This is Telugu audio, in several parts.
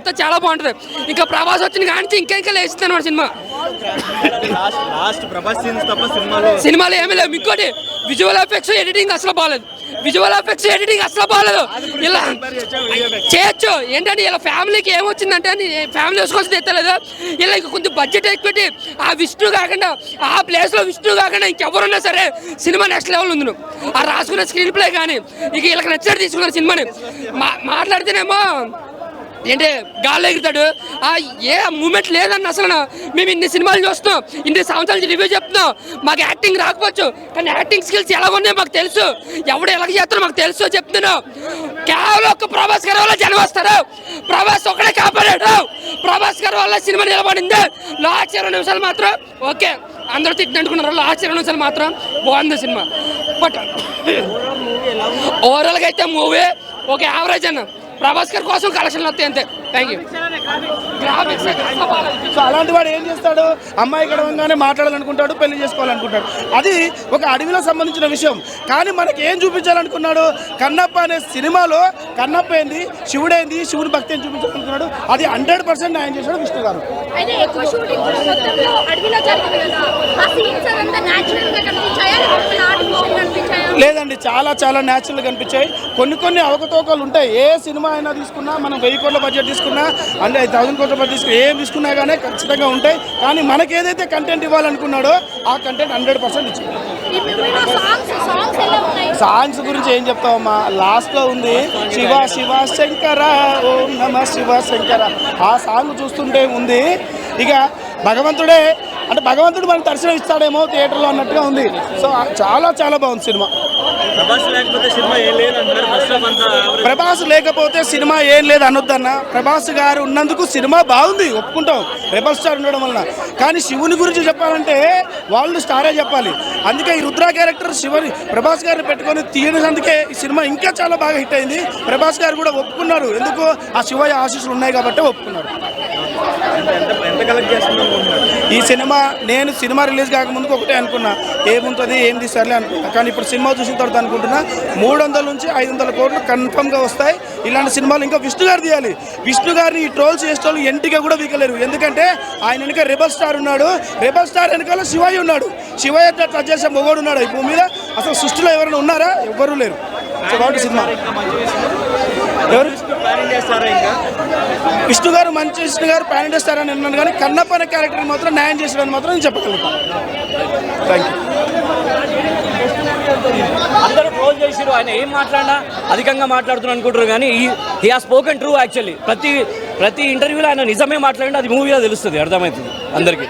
అంతా చాలా బాగుంటుంది. ఇంకా ప్రభాస్ వచ్చిన కానీ ఇంకా లేస్తుంది అన్నమాట సినిమా. సినిమాలో ఏమీ లేవు. ఇంకోటి విజువల్ ఎఫెక్ట్స్ ఎడిటింగ్ అసలు బాగాలేదు. ఇలా చేయొచ్చు ఏంటంటే ఇలా ఫ్యామిలీకి ఏమొచ్చిందంటే ఫ్యామిలీ చూసుకొని తెచ్చలేదు. ఇలా ఇంక కొంచెం బడ్జెట్ ఎక్కువ ఆ విష్ణు కాకుండా ఆ ప్లేస్లో విష్ణు కాకుండా ఇంకెవరున్నా సరే సినిమా నెక్స్ట్ లెవెల్ ఉంది. ఆ రాసుకున్న స్క్రీన్ ప్లే కానీ ఇక వీళ్ళకి నచ్చినట్టు తీసుకున్నారు సినిమాని. మాట్లాడితేనేమో ఏంటి గాల్లో ఎగుతాడు. ఏ మూమెంట్ లేదన్న అసలు. మేము ఇన్ని సినిమాలు చూస్తున్నాం, ఇన్ని సంవత్సరాల రివ్యూ చెప్తున్నాం. మాకు యాక్టింగ్ రాకపోవచ్చు కానీ యాక్టింగ్ స్కిల్స్ ఎలా ఉన్నాయో మాకు తెలుసు. ఎవడు ఎలాగ చేస్తారో మాకు తెలుసు చెప్తున్నాను. కేవలం ఒక్క ప్రభాస్ గారి వల్ల జనం వస్తారు. ప్రభాస్ ఒక్కడే కాపాడాడు. ప్రభాస్ గారి వల్ల సినిమా నిలబడింది. లాస్ట్ 20 నిమిషాలు మాత్రం ఓకే అందరూ తిట్టినట్టుకున్నారు. లాస్ట్ 20 నిమిషాలు మాత్రం బాగుంది సినిమా. బట్ ఓవరాల్గా అయితే మూవీ ఒక యావరేజ్ అన్న. ప్రభాస్ గారి కోసం కలెక్షన్లు వస్తాయి అంతే. Thank you. సో అలాంటి వాడు ఏం చేస్తాడు, అమ్మాయి గడవంగానే మాట్లాడాలనుకుంటాడు, పెళ్లి చేసుకోవాలనుకుంటాడు. అది ఒక అడవిలో సంబంధించిన విషయం. కానీ మనకి ఏం చూపించాలనుకున్నాడు, కన్నప్ప అనే సినిమాలో కన్నప్ప ఏంది, శివుడేంది, శివుని భక్తి అని చూపించాలనుకున్నాడు. అది 100% న్యాయం చేశాడు విష్ణు గారు. లేదండి, చాలా చాలా న్యాచురల్గా కనిపించాయి. కొన్ని అవకతవకలు ఉంటాయి. ఏ సినిమా అయినా తీసుకున్నా, మనం 1000 కోట్ల బడ్జెట్ తీసుకున్నా, అంటే 1000 కోట్ల బడ్జెట్ తీసుకున్నా, ఏం తీసుకున్నా కానీ ఖచ్చితంగా ఉంటాయి. కానీ మనకి ఏదైతే కంటెంట్ ఇవ్వాలనుకున్నాడో ఆ కంటెంట్ 100% ఇచ్చింది. సాంగ్స్ గురించి ఏం చెప్తావమ్మా, లాస్ట్లో ఉంది శివ శివ శంకర ఓం నమ శివ శంకర. ఆ సాంగ్ చూస్తుంటే ఉంది ఇక భగవంతుడే, అంటే భగవంతుడు మనకు దర్శనం ఇస్తాడేమో థియేటర్లో అన్నట్టుగా ఉంది. సో చాలా చాలా బాగుంది సినిమా. ప్రభాస్ లేకపోతే సినిమా ఏం లేదు అనొద్దన్న. ప్రభాస్ గారు ఉన్నందుకు సినిమా బాగుంది, ఒప్పుకుంటాం, రెబల్ స్టార్ ఉండడం వలన. కానీ శివుని గురించి చెప్పాలంటే వాళ్ళు స్టారే చెప్పాలి. అందుకే ఈ రుద్ర క్యారెక్టర్ శివుని ప్రభాస్ గారిని పెట్టుకొని తీయనందుకే ఈ సినిమా ఇంకా చాలా బాగా హిట్ అయింది. ప్రభాస్ గారు కూడా ఒప్పుకున్నారు, ఎందుకు ఆ శివయ్య ఆశీస్సులు ఉన్నాయి కాబట్టి ఒప్పుకున్నారు. ఈ సినిమా నేను సినిమా రిలీజ్ కాకముందుకు ఒకటే అనుకున్నా, ఏముంటుంది ఏం తీసారులే అనుకున్నా. కానీ ఇప్పుడు సినిమా చూసిన తర్వాత అనుకుంటున్నా 300 నుంచి 500 కోట్లు కన్ఫర్మ్గా వస్తాయి. ఇలాంటి సినిమాలు ఇంకా విష్ణు గారు తీయాలి. విష్ణు గారిని ఈ ట్రోల్స్ చేసేటోళ్ళు ఎంటిగా కూడా వీకలేరు. ఎందుకంటే ఆయన వెనుక రెబల్ స్టార్ ఉన్నాడు, రెబల్ స్టార్ వెనకాల శివయ్య ఉన్నాడు. శివయ్య టచ్ చేసే మొగోడు ఉన్నాడు. ఈ భూమి మీద అసలు సృష్టిలో ఎవరైనా ఉన్నారా? ఎవ్వరూ లేరు. సినిమా ఎవరు విష్ణు గారు, మంచి విష్ణు గారు ప్యాన్ ఇండియా స్టార్ అని అన్నాను. కానీ కన్నప్ప అనే క్యారెక్టర్ మాత్రం న్యాయం చేసాడని మాత్రం నేను చెప్పగలుగుతాను. Thank you. అందరూ ట్రోల్ చేసిరు, ఆయన ఏం మాట్లాడినా అధికంగా మాట్లాడుతున్నారు అనుకుంటారు. కానీ he has spoken true. Actually ప్రతి ఇంటర్వ్యూలో ఆయన నిజమే మాట్లాడినా అది మూవీలో తెలుస్తుంది, అర్థమవుతుంది అందరికీ.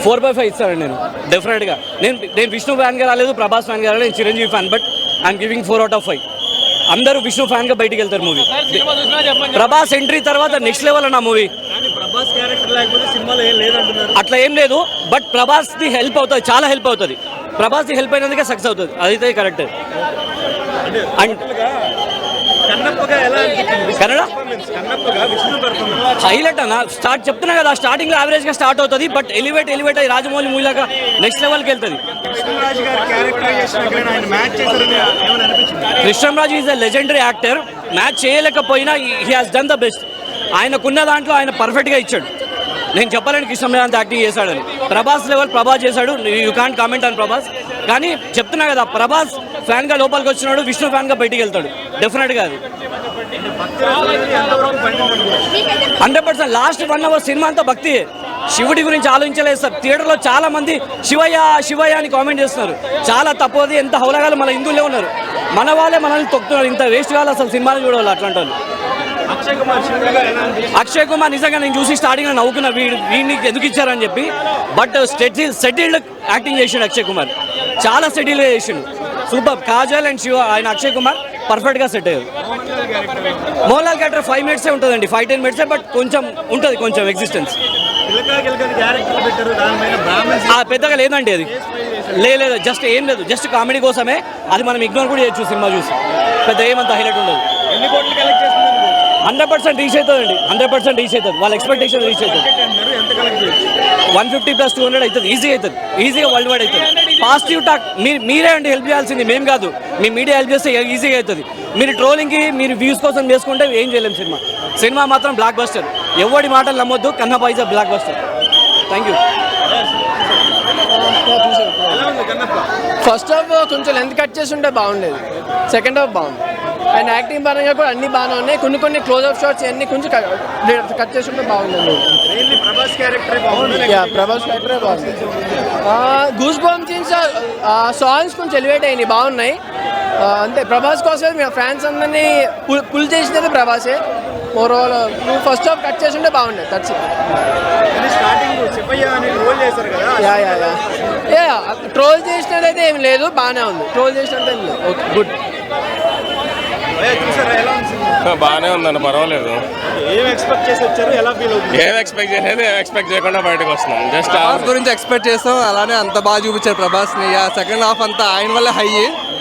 4/5 ఇస్తానండి నేను డెఫినెట్గా. నేను విష్ణు ఫ్యాన్గా రాలేదు, ప్రభాస్ ఫ్యాన్గా రాలేదు, నేను Chiranjeevi fan. But I'm giving 4/5. అందరూ విష్ణు ఫ్యాన్గా బయటికి వెళ్తారు మూవీ. ప్రభాస్ ఎంట్రీ తర్వాత నెక్స్ట్ లెవెల్ అన్న మూవీ. అట్లా ఏం లేదు, బట్ ప్రభాస్ది హెల్ప్ అవుతుంది, చాలా హెల్ప్ అవుతుంది. ప్రభాస్ది హెల్ప్ అయినందుకే సక్సెస్ అవుతుంది, అదైతే కరెక్ట్. అండ్ కన్నడ హైలైట్ అన్న. స్టార్ట్ చెప్తున్నా కదా, స్టార్టింగ్లో యావరేజ్గా స్టార్ట్ అవుతుంది, బట్ ఎలివేట్ అయ్యి రాజమౌళి మూవీలాగా నెక్స్ట్ లెవెల్కి వెళ్తుంది. Krishnam Raju is a legendary actor. Match చేయలేకపోయినా he has done the best. ఆయనకున్న దాంట్లో ఆయన పర్ఫెక్ట్గా ఇచ్చాడు. నేను చెప్పలేను కృష్ణంరాజు అంత యాక్టింగ్ చేశాడని. ప్రభాస్ లెవెల్ ప్రభాస్ చేశాడు, you can't comment on Prabhas. కానీ చెప్తున్నా కదా, ప్రభాస్ ఫ్యాన్గా లోపలికి వచ్చినాడు, విష్ణు ఫ్యాన్గా బయటికి వెళ్తాడు డెఫినెట్గా. అది 100%. లాస్ట్ 1 hour సినిమా అంతా భక్తి, శివుడి గురించి ఆలోచించలేదు సార్. థియేటర్లో చాలా మంది శివయ్య అని కామెంట్ చేస్తున్నారు. చాలా తప్పది. ఎంత హౌలగాలు మన హిందువులే ఉన్నారు, మన వాళ్ళే మనల్ని తొక్కుతున్నారు. ఇంత వేస్ట్ కాదు అసలు సినిమాలు చూడాలి అట్లాంటి వాళ్ళు. అక్షయ్ కుమార్ నిజంగా నేను చూసి స్టార్టింగ్లో నవ్వుకున్నా, వీడిని ఎందుకు ఇచ్చారని చెప్పి. బట్ సెటిల్డ్ యాక్టింగ్ చేసాడు అక్షయ్ కుమార్, చాలా సెటిల్గా చేసాడు. సూపర్. కాజల్ అండ్ శివ, ఆయన అక్షయ్ కుమార్ పర్ఫెక్ట్గా సెట్ అయ్యారు. మోహన్లాల్ క్యారెక్టర్ 5 minutes ఉంటుందండి, 5-10 minutes, బట్ కొంచెం ఉంటుంది, కొంచెం ఎగ్జిస్టెన్స్. పెద్దగా లేదండి అది, లేదు, జస్ట్ ఏం లేదు, జస్ట్ కామెడీ కోసమే. అది మనం ఇగ్నోర్ కూడా చేయొచ్చు సినిమా చూసి. పెద్ద ఏమంత హైలైట్ ఉండదు. 100% రీచ్ అవుతుందండి, 100% రీచ్ అవుతుంది. వాళ్ళ ఎక్స్పెక్టేషన్ రీచ్ అవుతుంది. 150 + 200 అవుతుంది, ఈజీ అవుతుంది, ఈజీగా వరల్డ్ వైడ్ అవుతుంది. పాజిటివ్ టాక్ మీరే అండి హెల్ప్ చేయాల్సింది, మేము కాదు. మీ మీడియా హెల్ప్ చేస్తే ఈజీగా అవుతుంది. మీరు ట్రోలింగ్కి మీరు వ్యూస్ కోసం చేసుకుంటే ఏం చేయలేము. సినిమా మాత్రం బ్లాక్ బస్టర్. ఎవరి మాటలు నమ్మొద్దు, Kannappa is block buster. Thank you. First half కొంచెం లెంత్ కట్ చేసి ఉంటే బాగుండేది, సెకండ్ హాఫ్ బాగుంది. అండ్ యాక్టింగ్ పరంగా కూడా అన్ని బాగానే ఉన్నాయి. కొన్ని క్లోజ్అప్ షాట్స్ అన్ని కొంచెం కట్ చేసి ఉంటే బాగుంది. ప్రభాస్ క్యారెక్టరే బాగుంది. గూస్ బంప్స్ సీన్స్, సాంగ్స్ కొంచెం ఎలివేట్ అయినాయి, బాగున్నాయి. అంతే, ప్రభాస్ కోసమే మేము ఫ్యాన్స్ అందరినీ పుల్ చేసినది ప్రభాసే. ఓవరాల్ నువ్వు ఫస్ట్ హాఫ్ కట్ చేసి ఉంటే బాగుండేది. దట్స్ ట్రోల్ చేసినట్టయితే ఏం లేదు, బాగానే ఉంది. ట్రోల్ చేసినట్టు ఏం లేదు. Okay, good. బాగానే ఉందన్న, పర్వాలేదు. ఏం ఎక్స్పెక్ట్ చేసి వచ్చారు, ఎలా ఫీల్ అవుతుంది? ఏం ఎక్స్పెక్ట్ చేసేది ఎక్స్పెక్ట్ చేయకుండా బయటకు వస్తున్నాం. జస్ట్ ప్రభాస్ గురించి ఎక్స్పెక్ట్ చేస్తాం, అలానే అంత బాగా చూపించారు ప్రభాస్ని. సెకండ్ హాఫ్ అంతా ఆయన వల్ల హై.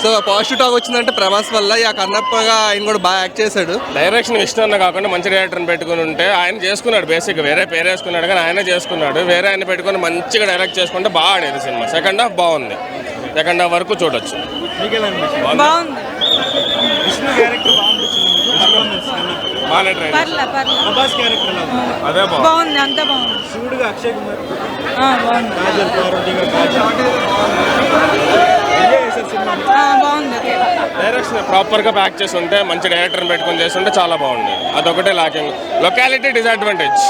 సో పాజిటివ్ టాక్ వచ్చిందంటే ప్రభాస్ వల్ల. కన్నప్పగా ఆయన కూడా బాగా యాక్ట్ చేశాడు. డైరెక్షన్ ఇష్టం అన్న కాకుండా మంచి డైరెక్టర్ని పెట్టుకుని ఉంటే ఆయన చేసుకున్నాడు. బేసిక్గా వేరే పేరు వేసుకున్నాడు కానీ ఆయన చేసుకున్నాడు. వేరే ఆయన పెట్టుకుని మంచిగా డైరెక్ట్ చేసుకుంటే బాగా ఆడేది సినిమా. సెకండ్ హాఫ్ బాగుంది, సెకండ్ హాఫ్ వరకు చూడొచ్చు. బాగుంది. బాగుంది, అంతా బాగుంది. బాగుంది. డైరెక్షన్ ప్రాపర్గా ప్యాక్ చేసి ఉంటే, మంచి డైరెక్టర్ని పెట్టుకుని చేస్తుంటే చాలా బాగుంది. అదొకటే locking. Locality disadvantage.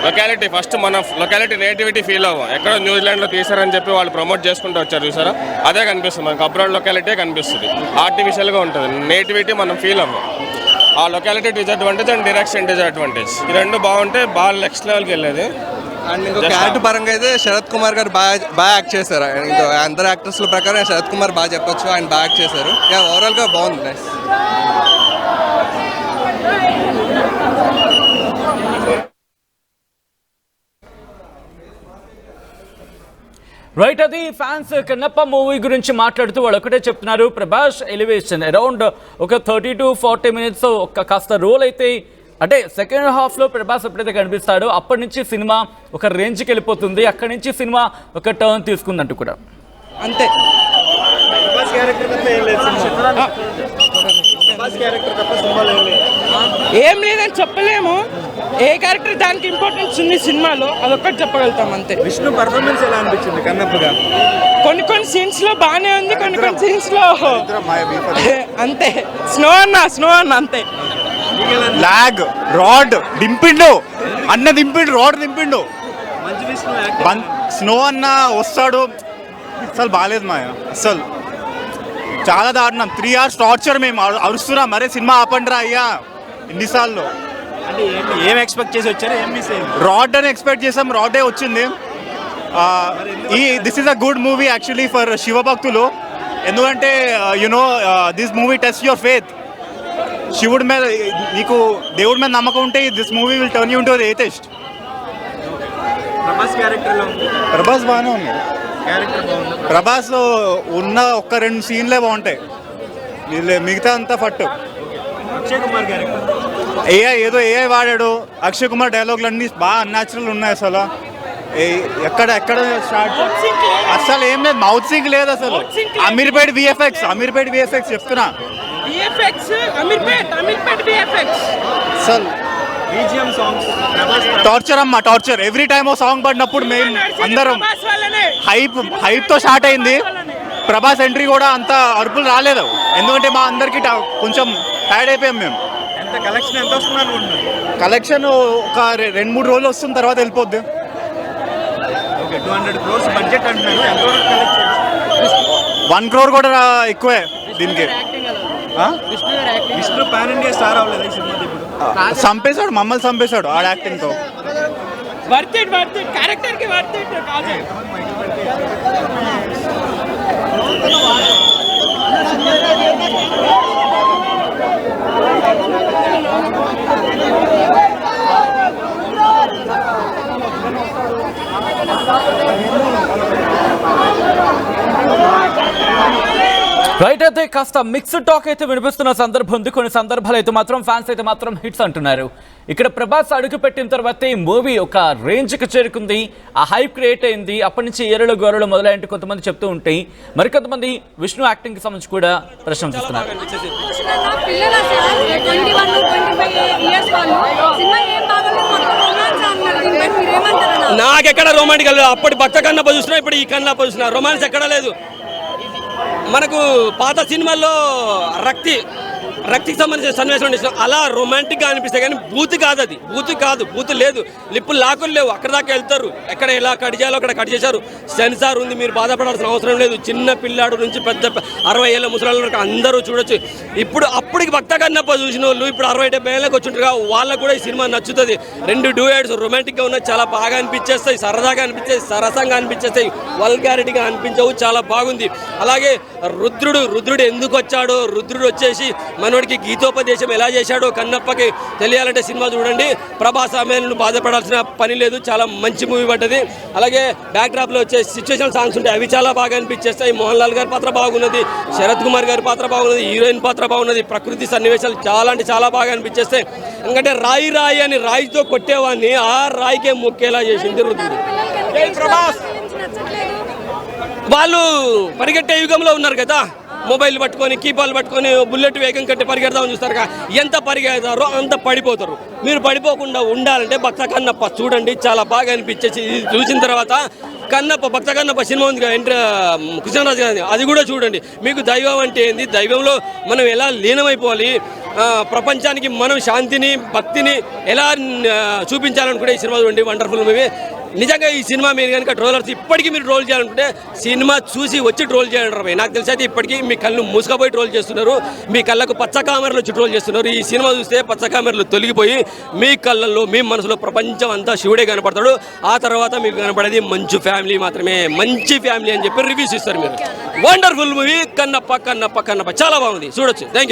Locality first మన లొకాలిటీ నేటివిటీ ఫీల్ అవ్వం. ఎక్కడో న్యూజిలాండ్లో తీసారని చెప్పి వాళ్ళు ప్రమోట్ చేసుకుంటూ వచ్చారు చూసారా, అదే కనిపిస్తుంది మనకు. అబ్రాడ్ లొకాలిటీ కనిపిస్తుంది, ఆర్టిఫిషియల్గా ఉంటుంది. నేటివిటీ మనం ఫీల్ అవ్వం. ఆ locality disadvantage and direction disadvantage, ఈ రెండు బాగుంటే బాగా నెక్స్ట్ లెవెల్కి వెళ్ళేది. అండ్ ఇంకో క్యారెక్టర్ పరంగా అయితే శరత్ కుమార్ గారు బాగా యాక్ట్ చేశారు. ఇంకో అందరు యాక్టర్స్ల ప్రకారం శరత్ కుమార్ బాగా చెప్పొచ్చు, ఆయన బాగా యాక్ట్ చేశారు. ఓవరాల్గా బాగుంది. నైస్. రైట్, అది ఫ్యాన్స్ కన్నప్ప మూవీ గురించి మాట్లాడుతూ వాళ్ళు ఒకటే చెప్తున్నారు. ప్రభాస్ ఎలివేషన్ అరౌండ్ ఒక 30 to 40 minutes ఒక కాస్త రోల్ అయితే, అంటే సెకండ్ హాఫ్లో ప్రభాస్ ఎప్పుడైతే కనిపిస్తాడో అప్పటి నుంచి సినిమా ఒక రేంజ్కి వెళ్ళిపోతుంది. అక్కడి నుంచి సినిమా ఒక టర్న్ తీసుకుందంటూ కూడా. అంతే. ఏం లేదని చెప్పలేము. ఏ క్యారెక్టర్ దానికి ఇంపార్టెన్స్ ఉంది సినిమాలో, అదొక్కటి చెప్పగలుగుతాం అంతే. విష్ణు పర్ఫార్మెన్స్ ఎలా అనిపించింది కన్నప్పగా? కొన్ని సీన్స్ లో బాగానే ఉంది, కొన్ని సీన్స్ లో అంతే. స్నో అన్న అంతే. లాగ్, రాడ్ దింపిండు, అన్న దింపిండు, రాడ్ దింపిండు. స్నో అన్న వస్తాడు, అసలు బాగాలేదు మా, అసలు చాలా దారుణం. 3 hours టార్చర్. మేము అరుస్తున్నాం, మరే సినిమా ఆపండిరా అయ్యా ఎన్నిసార్లు. ఏం ఎక్స్పెక్ట్ చేసి వచ్చారు, ఏం మిస్ అయ్యింది? రాడ్ అని ఎక్స్పెక్ట్ చేసాం, రాడే వచ్చింది. This is a good movie actually for శివభక్తులు. ఎందుకంటే you know this movie test your faith. శివుడి మీద, నీకు దేవుడి మీద నమ్మకం ఉంటే this movie will turn you into the atheist. Prabhas బాగానే ఉంది. ప్రభాస్ ఉన్న ఒక్క 2 సీన్లే బాగుంటాయి, మిగతా అంతా ఫట్. ఏదో ఏఐ వాడాడు. అక్షయ్ కుమార్ డైలాగులు అన్నీ బాగా అన్యాచురల్ ఉన్నాయి. అసలు ఎక్కడ స్టార్ట్ అసలు ఏం లేదు, మౌత్ సింక్ లేదు అసలు. అమీర్పేట్ విఎఫ్ఎక్స్ చెప్తున్నా. అసలు టార్చర్ అమ్మా, టార్చర్. ఎవ్రీ టైమ్ ఓ సాంగ్ పడినప్పుడు మేము అందరం హైప్ తో స్టార్ట్ అయింది. ప్రభాస్ ఎంట్రీ కూడా అంత అరుపులు రాలేదు, ఎందుకంటే మా అందరికి కొంచెం టైర్డ్ అయిపోయాం మేము. కలెక్షన్ ఒక 2-3 రోజులు వస్తుంది, తర్వాత వెళ్ళిపోద్ది. 200 crores బడ్జెట్ అంటున్నారు, 1 crore కూడా ఎక్కువే దీనికి. విష్ణు పాన్ ఇండియా స్టార్ అవ్వలేదు ఈ సినిమా. చంపేశాడు, మమ్మల్ని చంపేశాడు ఆడ యాక్టింగ్ తో. క్యారెక్టర్ కి రైట్ అయితే కాస్త మిక్స్డ్ టాక్ అయితే వినిపిస్తున్న సందర్భం ఉంది. కొన్ని సందర్భాలు అయితే మాత్రం ఫ్యాన్స్ అయితే మాత్రం హిట్స్ అంటున్నారు. ఇక్కడ ప్రభాస్ అడుగు పెట్టిన తర్వాత ఈ మూవీ ఒక రేంజ్కి చేరుకుంది, ఆ హైప్ క్రియేట్ అయింది. అప్పటి నుంచి ఏరులు గోరలు మొదలైనట్టు కొంతమంది చెప్తూ ఉంటాయి. మరికొంతమంది విష్ణు యాక్టింగ్కి సంబంధించి కూడా ప్రశంసిస్తున్నారు. నాకెక్కడ రొమాంటిక్ లేదు. అప్పటి భక్త కన్నప్ప చూసినా ఇప్పుడు ఈ కన్నప్ప చూసినా రొమాన్స్ ఎక్కడ లేదు. మనకు పాత సినిమాల్లో రక్తికి సంబంధించిన సన్నివేశం అలా రొమాంటిక్గా అనిపిస్తాయి, కానీ బూత్ కాదు, అది బూత్ లేదు, లిప్పులు లాకులు లేవు, అక్కడ దాకా వెళ్తారు. ఎక్కడ ఎలా కట్ చేయాలో అక్కడ కట్ చేశారు. సెన్సార్ ఉంది, మీరు బాధపడాల్సిన అవసరం లేదు. చిన్న పిల్లాడు నుంచి పెద్ద 60 ఏళ్ళ ముసలాళ్ళ వరకు అందరూ చూడొచ్చు. అప్పటికి భక్త కన్నప్ప చూసిన వాళ్ళు ఇప్పుడు 60-70 ఏళ్ళకి వచ్చింటారు, వాళ్ళకు కూడా ఈ సినిమా నచ్చుతుంది. 2 డ్యూయట్స్ రొమాంటిక్గా ఉన్నాయి, చాలా బాగా అనిపించేస్తాయి, సరదాగా అనిపించేస్తాయి, సరసంగా అనిపించేస్తాయి, వల్గారిటీగా అనిపించవు, చాలా బాగుంది. అలాగే రుద్రుడు ఎందుకు వచ్చాడో, రుద్రుడు వచ్చేసి మనోడికి గీతోపదేశం ఎలా చేశాడో కన్నప్పకి తెలియాలంటే సినిమా చూడండి. ప్రభాస్ ఆమెను బాధపడాల్సిన పని లేదు, చాలా మంచి మూవీ పడ్డది. అలాగే బ్యాక్ డ్రాప్లో వచ్చే సిచ్యువేషన్ సాంగ్స్ ఉంటాయి, అవి చాలా బాగా అనిపించేస్తాయి. మోహన్ లాల్ గారి పాత్ర బాగున్నది, శరత్ కుమార్ గారి పాత్ర బాగున్నది, హీరోయిన్ పాత్ర బాగున్నది, ప్రకృతి సన్నివేశాలు చాలా అంటే చాలా బాగా అనిపించేస్తాయి. ఎందుకంటే రాయి అని రాయితో కొట్టేవాడిని ఆ రాయికే మొక్కేలా చేసింది రుద్రుడు. వాళ్ళు పరిగెట్టే యుగంలో ఉన్నారు కదా, మొబైల్ పట్టుకొని కీపాలు పట్టుకొని బుల్లెట్ వేగం కట్టి పరిగెడదామని చూస్తారు. ఎంత పరిగెడతారో అంత పడిపోతారు. మీరు పడిపోకుండా ఉండాలంటే భక్త కన్నప్ప చూడండి, చాలా బాగా అనిపించేసి చూసిన తర్వాత భక్త కన్నప్ప సినిమా ఉంది కదా కృష్ణరాజు గారి, అది కూడా చూడండి. మీకు దైవం అంటే ఏంది, దైవంలో మనం ఎలా లీనమైపోవాలి, ప్రపంచానికి మనం శాంతిని భక్తిని ఎలా చూపించాలనుకుంటే ఈ సినిమా చూడండి, వండర్ఫుల్ మూవీ. నిజంగా ఈ సినిమా మీరు కనుక ట్రోలర్స్ ఇప్పటికీ మీరు ట్రోల్ చేయాలనుకుంటే సినిమా చూసి వచ్చి ట్రోల్ చేయాలంటారు. నాకు తెలిసి అయితే ఇప్పటికీ మీ కళ్ళు మూసుకపోయి ట్రోల్ చేస్తున్నారు, మీ కళ్ళకు పచ్చ కామెరలు వచ్చి ట్రోల్ చేస్తున్నారు. ఈ సినిమా చూస్తే పచ్చ కామెరలు తొలగిపోయి మీ కళ్ళల్లో మీ మనసులో ప్రపంచం అంతా శివుడే కనపడతాడు. ఆ తర్వాత మీకు కనపడేది మంచి ఫ్యామిలీ మాత్రమే, మంచి ఫ్యామిలీ అని చెప్పి రివ్యూస్ ఇస్తారు మీరు. వండర్ఫుల్ మూవీ కన్నప్ప చాలా బాగుంది, చూడొచ్చు. Thank you.